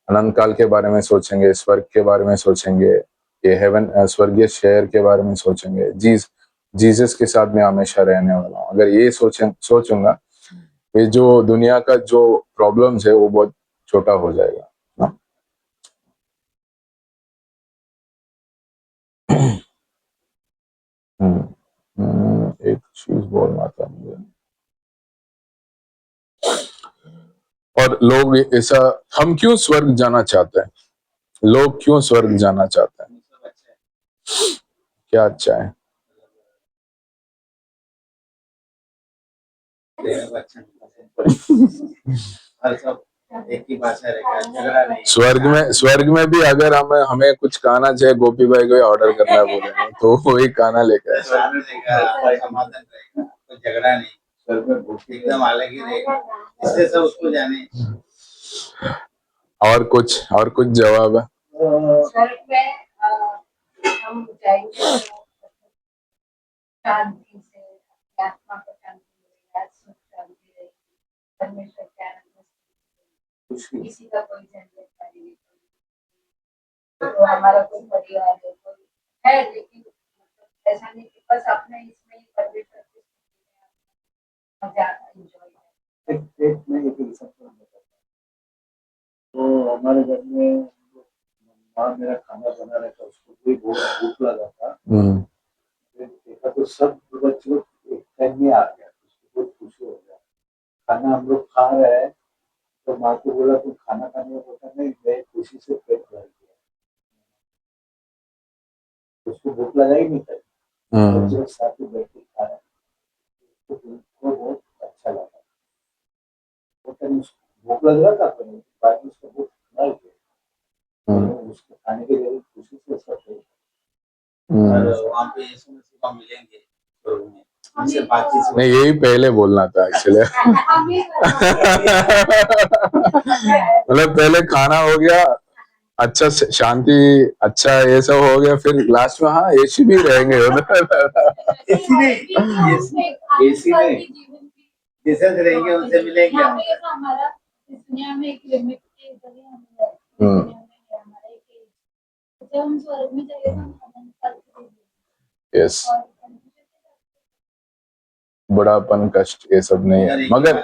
Speaker 1: अनंत काल के बारे में सोचेंगे, स्वर्ग के बारे में सोचेंगे, ये हेवन, स्वर्गीय शहर के बारे में सोचेंगे, जीसस के साथ मैं हमेशा रहने वाला हूँ। अगर ये सोचूंगा, ये जो दुनिया का जो प्रॉब्लम्स है वो बहुत छोटा हो जाएगा ना। एक चीज बोलना था मुझे। और लोग ऐसा, हम क्यों स्वर्ग जाना चाहते हैं? लोग क्यों स्वर्ग जाना चाहते हैं? क्या अच्छा है?
Speaker 3: हर सब एक ही भाषा रहेगा, झगड़ा नहीं।
Speaker 1: स्वर्ग में भी अगर हमें कुछ खाना चाहिए, गोपी भाई को ऑर्डर करना बोले तो वही खाना लेकर
Speaker 3: स्वर्ग में रहेगा, समाधान रहेगा, कोई झगड़ा नहीं। स्वर्ग में भूख एकदम अलग ही रहेगा, इसलिए सब उसको जाने।
Speaker 1: और कुछ जवाब है?
Speaker 4: स्वर्ग में हम जाएंगे तो शांति से अपनी आत्मा को शांति मिलेगा, सुख शांति रहेगी, परमेश्वर के आनंद में किसी का कोई झंझट नहीं है। तो हमारा कोई परिवार है, कोई है, लेकिन ऐसा नहीं कि बस अपने इसमें ही परमेश्वर की मजा एंजॉय
Speaker 3: एक मैं एक एग्जांपल बताता हूँ। तो हमारे घर में माँ मेरा खाना बना रहा था, उसको कोई बहुत भूख लगा था। फिर देखा तो सब बच्चे एक टाइम में आ गया, उसको बहुत खुशी हो गया। खाना हम लोग खा रहे हैं तो माँ को बोला तुम खाना खाने में, बोला नहीं मैं खुशी से पेट भर गया, उसको भूख लगा ही नहीं था। बच्चे लोग साथ में बैठ के खा रहे हैं, उसको बहुत अच्छा लगा। वो टाइम भूख लग रहा था पर बाद में उसको भूख मर गया, तो उसको खाने के लिए खुशी से सब थे।
Speaker 5: और वहाँ पे यीशु मसीह को मिलेंगे स्वर्ग में, उनसे बातचीत
Speaker 1: नहीं, यही पहले बोलना था एक्चुअली। मतलब पहले खाना हो गया, अच्छा शांति, अच्छा ये सब हो गया, फिर लास्ट में हाँ यीशु भी रहेंगे उधर।
Speaker 5: एसी में जैसे रहेंगे उनसे मिलेंगे।
Speaker 4: हमारा इस दुनिया में एक लिमिट के जरिए हमें हमारा एक जब हम स्वर्ग में जाएंगे तो हम अनंत काल के लिए
Speaker 1: यस, बड़ापन कष्ट ये सब नहीं है, मगर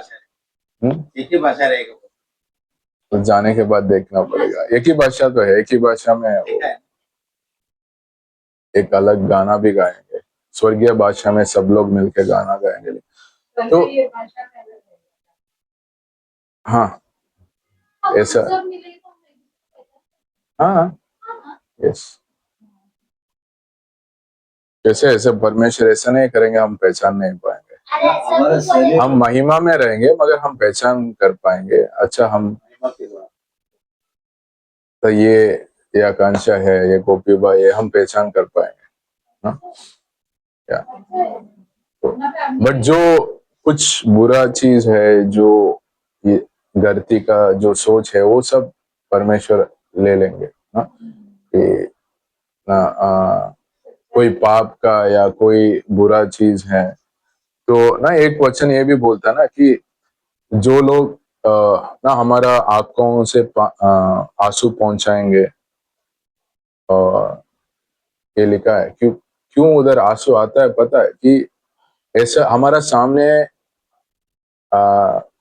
Speaker 5: एक ही भाषा रहेगा।
Speaker 1: तो जाने के बाद देखना पड़ेगा। एक ही भाषा तो है, एक ही भाषा में वो एक अलग गाना भी गाएंगे, स्वर्गीय भाषा में सब लोग मिलके गाना गाएंगे। तो
Speaker 4: ये भाषा का अलग है।
Speaker 1: हाँ ऐसा,
Speaker 4: सब मिले तो
Speaker 1: हाँ यस, कैसे ऐसे परमेश्वर ऐसा नहीं करेंगे हम पहचान नहीं पाएंगे।
Speaker 3: हमारा शरीर
Speaker 1: हम महिमा में रहेंगे मगर हम पहचान कर पाएंगे। अच्छा, हम तो ये आकांक्षा है, ये गोपीबा, ये हम पहचान कर पाएंगे ना क्या। बट जो कुछ बुरा चीज है, जो ये गलती का जो सोच है, वो सब परमेश्वर ले लेंगे ना, कि ना कोई पाप का या कोई बुरा चीज है तो ना, एक वचन ये भी बोलता है ना कि जो लोग ना हमारा आंखों से आंसू पहुंचाएंगे, और ये लिखा है क्यों क्यों उधर आंसू आता है पता है, कि ऐसा हमारा सामने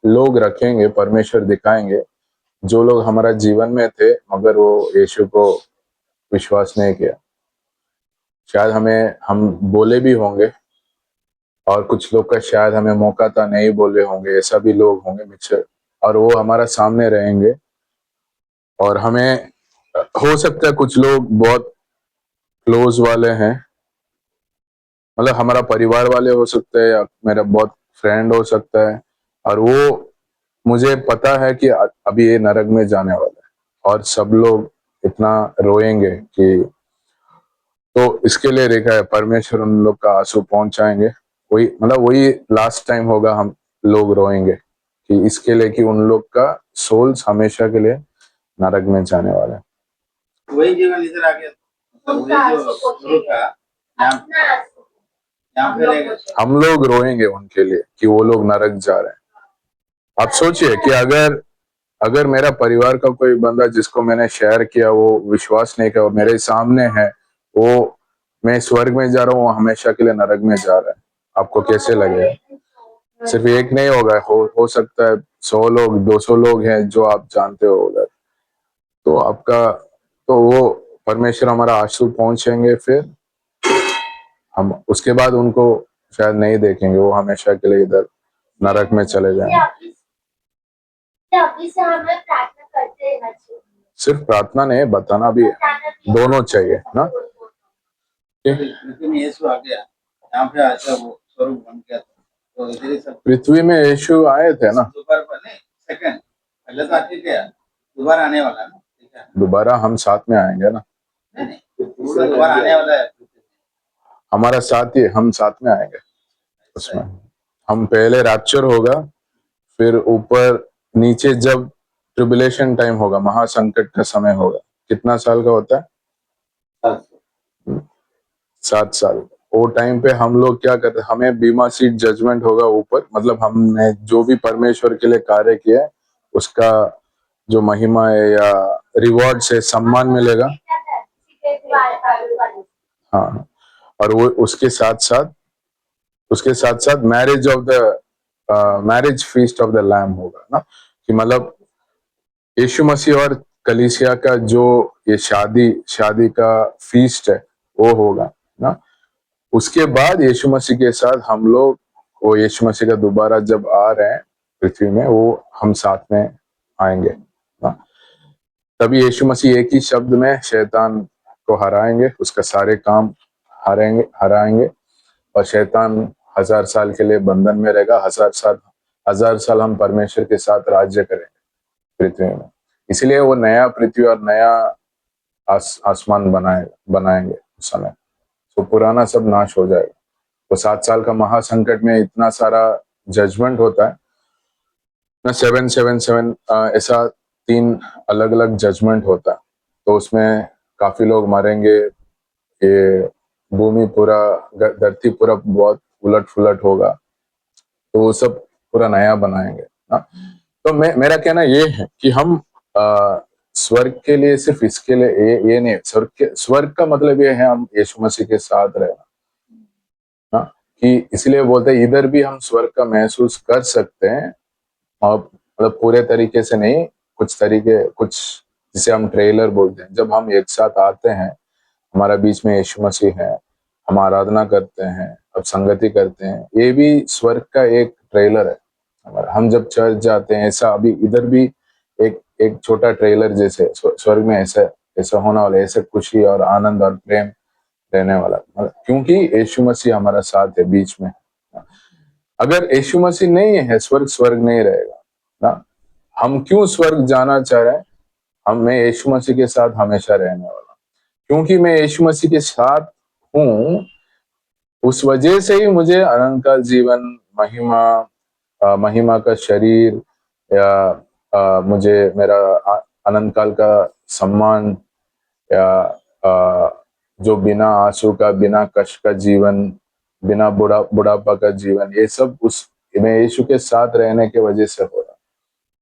Speaker 1: लोग रखेंगे, परमेश्वर दिखाएंगे जो लोग हमारा जीवन में थे मगर वो यीशु को विश्वास नहीं किया। शायद हम बोले भी होंगे और कुछ लोग का शायद हमें मौका था नहीं बोले होंगे, ऐसा भी लोग होंगे मिक्सर, और वो हमारा सामने रहेंगे। और हमें हो सकता है कुछ लोग बहुत क्लोज वाले हैं, मतलब हमारा परिवार वाले हो सकते हैं या मेरा बहुत फ्रेंड हो सकता है, और वो मुझे पता है कि अभी ये नरक में जाने वाला है और सब लोग इतना रोएंगे कि, तो इसके लिए देखा है परमेश्वर उन लोग का आंसू पहुंचाएंगे। वही मतलब वही लास्ट टाइम होगा, हम लोग रोएंगे कि इसके लिए कि उन लोग का सोल्स हमेशा के लिए नरक में जाने वाला है।
Speaker 5: वही जीवन इधर आ गया, मतलब वही जो शुरू का यहाँ पे रहेगा।
Speaker 1: हम लोग रोएंगे उनके लिए कि वो लोग नरक जा रहे हैं। आप सोचिए कि अगर मेरा परिवार का कोई बंदा जिसको मैंने शेयर किया वो विश्वास नहीं किया, मेरे सामने है, वो मैं स्वर्ग में जा रहा हूँ, हमेशा के लिए नरक में जा रहा है, आपको कैसे लगेगा? सिर्फ एक नहीं होगा, हो सकता है 100 लोग 200 लोग हैं जो आप जानते हो उधर, तो आपका तो वो परमेश्वर हमारा आंसू पहुंचेंगे, फिर हम उसके बाद उनको शायद नहीं देखेंगे, वो हमेशा के लिए इधर नरक में चले जाएंगे।
Speaker 2: अभी से हमें प्रार्थना करते रहना चाहिए।
Speaker 1: सिर्फ प्रार्थना नहीं, बताना भी है, दोनों चाहिए ना।
Speaker 5: पृथ्वी में यीशु आ गया, यहाँ पे आशा वो स्वरूप बन गया था, तो इधर ही सब
Speaker 1: पृथ्वी में यीशु आए थे ना,
Speaker 5: दोबारा पहले सेकंड पहले तो आके गया, दोबारा आने वाला ना, ठीक है।
Speaker 1: दोबारा हम साथ में आएंगे ना,
Speaker 5: नहीं वो दोबारा आने वाला है,
Speaker 1: हमारा साथ ही, हम साथ में आएंगे उसमें। हम पहले रैप्चर होगा, फिर ऊपर नीचे जब ट्रिबुलेशन टाइम होगा, महासंकट का समय होगा, कितना साल का होता है? 7 साल। वो टाइम पे हम लोग क्या करते हैं, हमें बीमा सीट जजमेंट होगा ऊपर, मतलब हमने जो भी परमेश्वर के लिए कार्य किया है उसका जो महिमा है या रिवॉर्ड से सम्मान मिलेगा। हाँ, और वो उसके साथ साथ marriage feast of the lamb होगा ना, कि मतलब यीशु मसीह और कलीसिया का जो ये शादी का फीस्ट है वो होगा ना। उसके बाद यीशु मसीह के साथ हम लोग, वो यीशु मसीह का दोबारा जब आ रहे हैं पृथ्वी में, वो हम साथ में आएंगे ना। तभी यीशु मसीह एक ही शब्द में शैतान को हराएंगे, उसका सारे काम हराएंगे और शैतान 1000 साल के लिए बंधन में रहेगा। 1000 साल हम परमेश्वर के साथ राज्य करेंगे पृथ्वी में। इसलिए वो नया पृथ्वी और नया आसमान बनाएंगे उस समय। तो पुराना सब नाश हो जाएगा। तो 7 साल का महासंकट में इतना सारा जजमेंट होता है ना, 777 ऐसा 3 अलग अलग जजमेंट होता है। तो उसमें काफी लोग मरेंगे, ये भूमि पूरा, धरती पूरा बहुत उलट फुलट होगा, तो वो सब पूरा नया बनाएंगे ना। तो मेरा कहना ये है कि हम स्वर्ग के लिए सिर्फ इसके लिए ये नहीं, स्वर्ग का मतलब ये है हम यीशु मसीह के साथ रहना ना, कि इसलिए बोलते हैं इधर भी हम स्वर्ग का महसूस कर सकते हैं, और मतलब पूरे तरीके से नहीं, कुछ जिसे हम ट्रेलर बोलते हैं। जब हम एक साथ आते हैं, हमारा बीच में यीशु मसीह है, हम आराधना करते हैं, अब संगति करते हैं, ये भी स्वर्ग का एक ट्रेलर है हमारा। हम जब चर्च जाते हैं, ऐसा अभी इधर भी एक छोटा ट्रेलर जैसे स्वर्ग में ऐसा होना वाला, ऐसे खुशी और आनंद और प्रेम रहने वाला, क्योंकि यीशु मसीह हमारा साथ है बीच में। अगर यीशु मसीह नहीं है, स्वर्ग नहीं रहेगा ना। हम क्यों स्वर्ग जाना चाह रहे हैं? मैं यीशु मसीह के साथ हमेशा रहने वाला, क्योंकि मैं यीशु मसीह के साथ हूँ, उस वजह से ही मुझे अनंत काल जीवन, महिमा का शरीर, या मुझे मेरा अनंत काल का सम्मान, या जो बिना आंसू का, बिना कष्ट का जीवन, बिना बुढ़ापा का जीवन, ये सब मैं यीशु के साथ रहने के वजह से हो रहा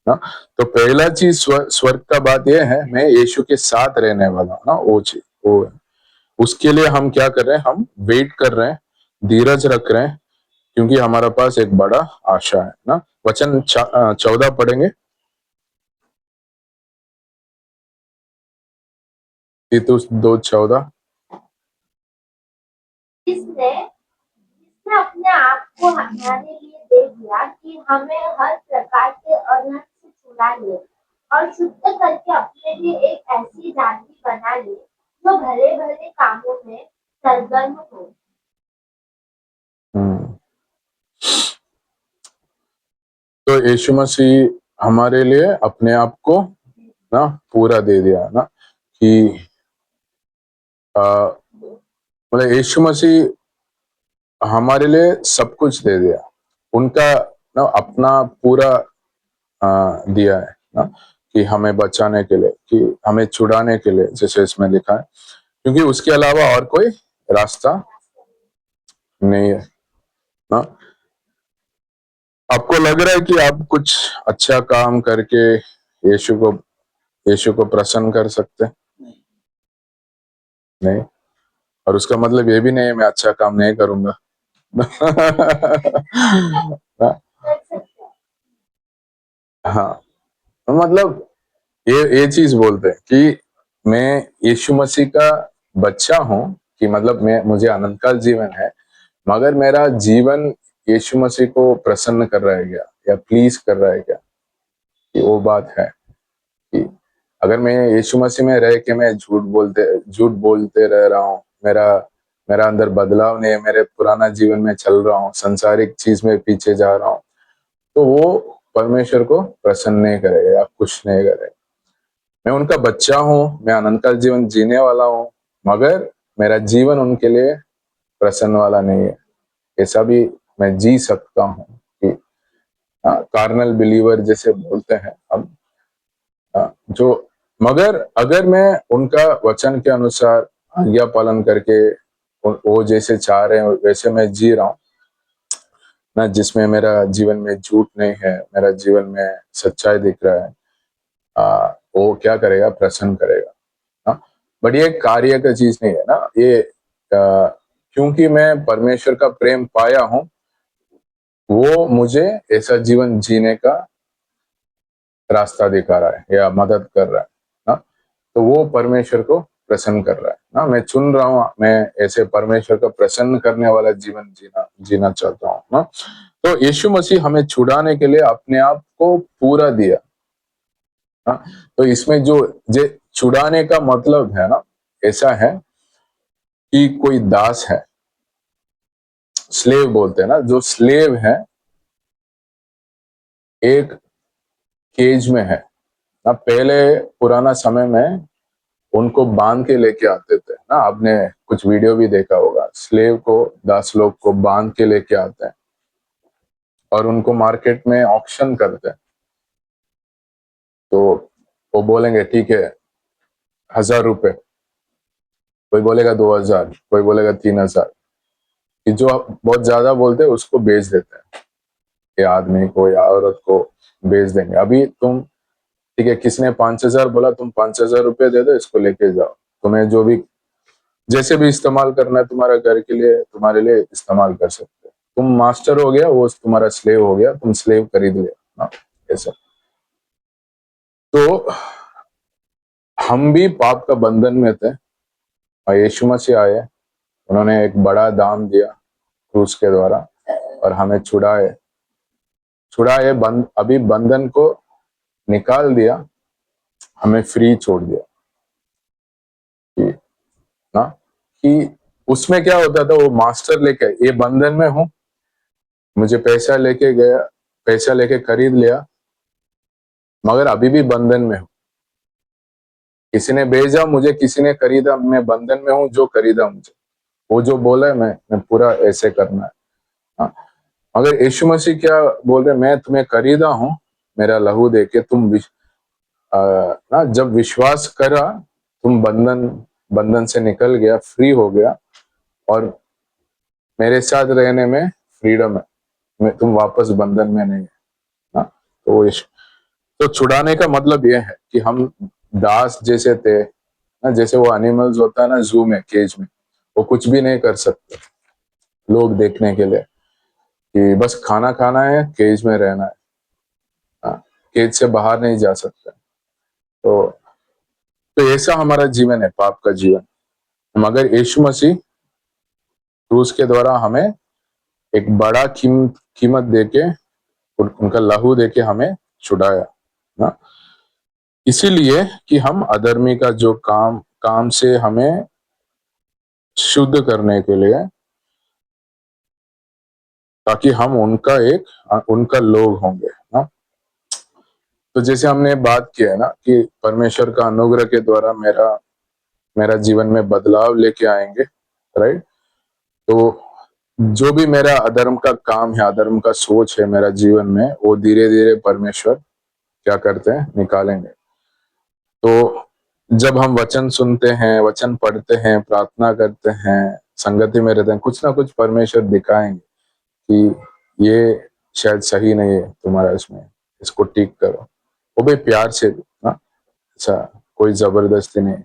Speaker 1: ना। तो पहला चीज स्वर्ग का बात यह है, मैं यीशु के साथ रहने वाला हूं ना, वो चीज वो है। उसके लिए हम क्या कर रहे हैं? हम वेट कर रहे हैं, धीरज रख रहे हैं, क्योंकि हमारा पास एक बड़ा आशा है ना। वचन 14 पढ़ेंगे, तीतुस 2:14।
Speaker 2: जिसने अपने आप को हमारे लिए दे दिया कि हमें हर प्रकार के अनर्थ से छुड़ा ले और शुद्ध करके अपने लिए एक ऐसी जाति बना ले जो भले भले कामों में सरगर्म हो।
Speaker 1: तो यीशु मसीह हमारे लिए अपने आप को ना पूरा दे दिया ना, कि मतलब यीशु मसीह हमारे लिए सब कुछ दे दिया, उनका ना अपना पूरा दिया है ना, कि हमें बचाने के लिए, कि हमें छुड़ाने के लिए, जैसे इसमें लिखा है, क्योंकि उसके अलावा और कोई रास्ता नहीं है ना। आपको लग रहा है कि आप कुछ अच्छा काम करके यीशु को प्रसन्न कर सकते हैं? नहीं। और उसका मतलब ये भी नहीं है मैं अच्छा काम नहीं करूंगा। हाँ, मतलब ये चीज बोलते हैं कि मैं यीशु मसीह का बच्चा हूं, कि मतलब मुझे अनंत काल जीवन है, मगर मेरा जीवन यीशु मसीह को प्रसन्न कर रहा है क्या, या प्लीज कर रहा है क्या, कि वो बात है। कि अगर मैं यीशु मसीह में रह के मैं झूठ बोलते रह रहा हूँ, मेरा अंदर बदलाव नहीं है, मेरे पुराना जीवन में चल रहा हूँ, संसारिक चीज में पीछे जा रहा हूँ, तो वो परमेश्वर को प्रसन्न नहीं करेगा या खुश नहीं करेगा। मैं उनका बच्चा हूँ, मैं अनंत काल जीवन जीने वाला हूँ, मगर मेरा जीवन उनके लिए प्रसन्न वाला नहीं है। ऐसा भी मैं जी सकता हूँ, कि कार्नल बिलीवर जैसे बोलते हैं हम, जो, मगर अगर मैं उनका वचन के अनुसार आज्ञा पालन करके वो जैसे चाह रहे हैं वैसे मैं जी रहा हूँ ना, जिसमें मेरा जीवन में झूठ नहीं है, मेरा जीवन में सच्चाई दिख रहा है, वो क्या करेगा? प्रसन्न करेगा ना। बट ये कार्य का चीज नहीं है ना, ये क्योंकि मैं परमेश्वर का प्रेम पाया हूं, वो मुझे ऐसा जीवन जीने का रास्ता दिखा रहा है या मदद कर रहा है ना। तो वो परमेश्वर को प्रसन्न कर रहा है ना। मैं चुन रहा हूँ, मैं ऐसे परमेश्वर को प्रसन्न करने वाला जीवन जीना चाहता हूँ ना। तो यीशु मसीह हमें छुड़ाने के लिए अपने आप को पूरा दिया ना। तो इसमें जो छुड़ाने का मतलब है ना, ऐसा है कि कोई दास है, स्लेव बोलते हैं ना, जो स्लेव है एक केज में है ना। पहले पुराना समय में उनको बांध के लेके आते थे ना। आपने कुछ वीडियो भी देखा होगा, स्लेव को, दास लोग को बांध के लेके आते हैं और उनको मार्केट में ऑक्शन करते हैं। तो वो बोलेंगे ठीक है 1,000 रुपए, कोई बोलेगा 2,000, कोई बोलेगा 3,000, कि जो बहुत ज्यादा बोलते हैं उसको बेच देते हैं, ये आदमी को या औरत को बेच देंगे। अभी तुम ठीक है, किसने 5,000 बोला, तुम 5,000 रुपये दे दो, इसको लेके जाओ, तुम्हें जो भी जैसे भी इस्तेमाल करना है तुम्हारे घर के लिए, तुम्हारे लिए इस्तेमाल कर सकते हो। तुम मास्टर हो गया, वो तुम्हारा स्लेव हो गया, तुम स्लेव खरीद लिया ना, ऐसा। तो हम भी पाप का बंधन में थे और यीशु मसीह आए, उन्होंने एक बड़ा दाम दिया क्रूस के द्वारा और हमें छुड़ाए अभी बंधन को निकाल दिया, हमें फ्री छोड़ दिया ना। कि उसमें क्या होता था, वो मास्टर लेके, ये बंधन में हूं, मुझे पैसा लेके गया, पैसा लेके खरीद लिया, मगर अभी भी बंधन में हूं। किसी ने भेजा मुझे, किसी ने खरीदा, मैं बंधन में हूं। जो खरीदा मुझे, वो जो बोला है मैं पूरा ऐसे करना है हाँ। मगर यीशु मसीह क्या बोल रहे, मैं तुम्हें खरीदा हूं मेरा लहू दे के, तुम ना जब विश्वास करा, तुम बंधन से निकल गया, फ्री हो गया और मेरे साथ रहने में फ्रीडम है, तुम वापस बंधन में नहीं है ना। तो तो छुड़ाने का मतलब यह है कि हम दास जैसे थे ना, जैसे वो एनिमल्स होता है ना जू में, केज में, वो कुछ भी नहीं कर सकते लोग देखने के लिए, कि बस खाना खाना है, केज में रहना है हाँ, केज से बाहर नहीं जा सकते। तो ऐसा हमारा जीवन है, पाप का जीवन। मगर यीशु मसीह क्रूस के द्वारा हमें एक बड़ा कीमत देके, उनका लहू देके हमें छुड़ाया ना। इसीलिए कि हम अधर्मी का जो काम से हमें शुद्ध करने के लिए, ताकि हम उनका लोग होंगे ना। तो जैसे हमने बात किया है ना कि परमेश्वर का अनुग्रह के द्वारा मेरा जीवन में बदलाव लेके आएंगे, राइट। तो जो भी मेरा अधर्म का काम है, अधर्म का सोच है मेरा जीवन में, वो धीरे धीरे परमेश्वर क्या करते हैं, निकालेंगे। तो जब हम वचन सुनते हैं, वचन पढ़ते हैं, प्रार्थना करते हैं, संगति में रहते हैं, कुछ ना कुछ परमेश्वर दिखाएंगे कि ये शायद सही नहीं है तुम्हारा, इसमें इसको ठीक करो, वो भी प्यार से ना, अच्छा, कोई जबरदस्ती नहीं।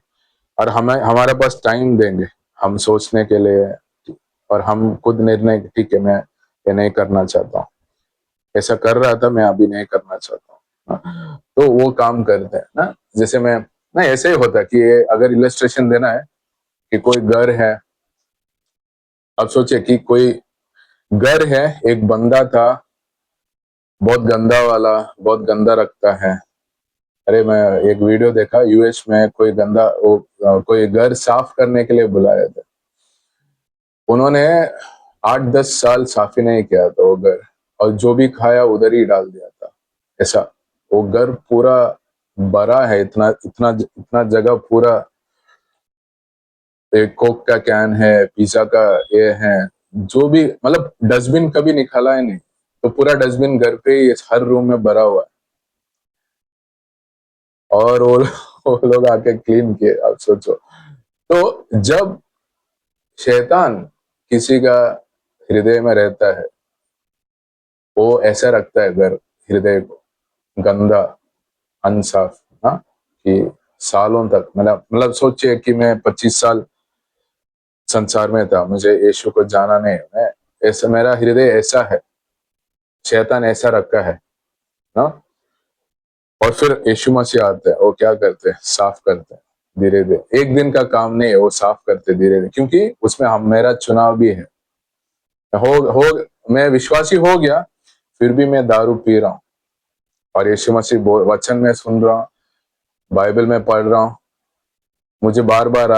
Speaker 1: और हमारे पास टाइम देंगे हम सोचने के लिए, और हम खुद निर्णय, ठीक है मैं ये नहीं करना चाहता हूँ, ऐसा कर रहा था, मैं अभी नहीं करना चाहता हूँ। तो वो काम करते हैं ना। जैसे मैं ना, ऐसे ही होता है कि अगर इलस्ट्रेशन देना है कि कोई घर है, अब सोचिए कि कोई घर है, एक बंदा था बहुत गंदा वाला, बहुत गंदा रखता है। अरे मैं एक वीडियो देखा, यूएस में कोई घर साफ करने के लिए बुलाया था, उन्होंने 8-10 साल साफ ही नहीं किया था वो घर, और जो भी खाया उधर ही डाल दिया था। ऐसा वो घर पूरा बड़ा है, इतना इतना इतना जगह पूरा, एक कोक का कैन है, पिज्जा का ये है, जो भी मतलब डस्टबिन कभी निकाला ही नहीं, तो पूरा डस्टबिन घर पे ही हर रूम में भरा हुआ है। और वो लोग आके क्लीन किए, अब सोचो। तो जब शैतान किसी का हृदय में रहता है, वो ऐसा रखता है घर, हृदय को गंदा, अनसाफ ना, कि सालों तक, मतलब सोचिए कि मैं 25 साल संसार में था, मुझे यीशु को जाना नहीं, मैं ऐसा, मेरा हृदय ऐसा है, शैतान ऐसा रखा है ना। और फिर यीशु मसीह आते हैं, वो क्या करते हैं, साफ करते हैं धीरे धीरे। एक दिन का काम नहीं है, वो साफ करते धीरे धीरे, क्योंकि उसमें हम, मेरा चुनाव भी है। मैं विश्वासी हो गया, फिर भी मैं दारू पी रहा हूँ, और यीशु मसीह वचन में सुन रहा हूँ, बाइबल में पढ़ रहा हूँ, मुझे बार बार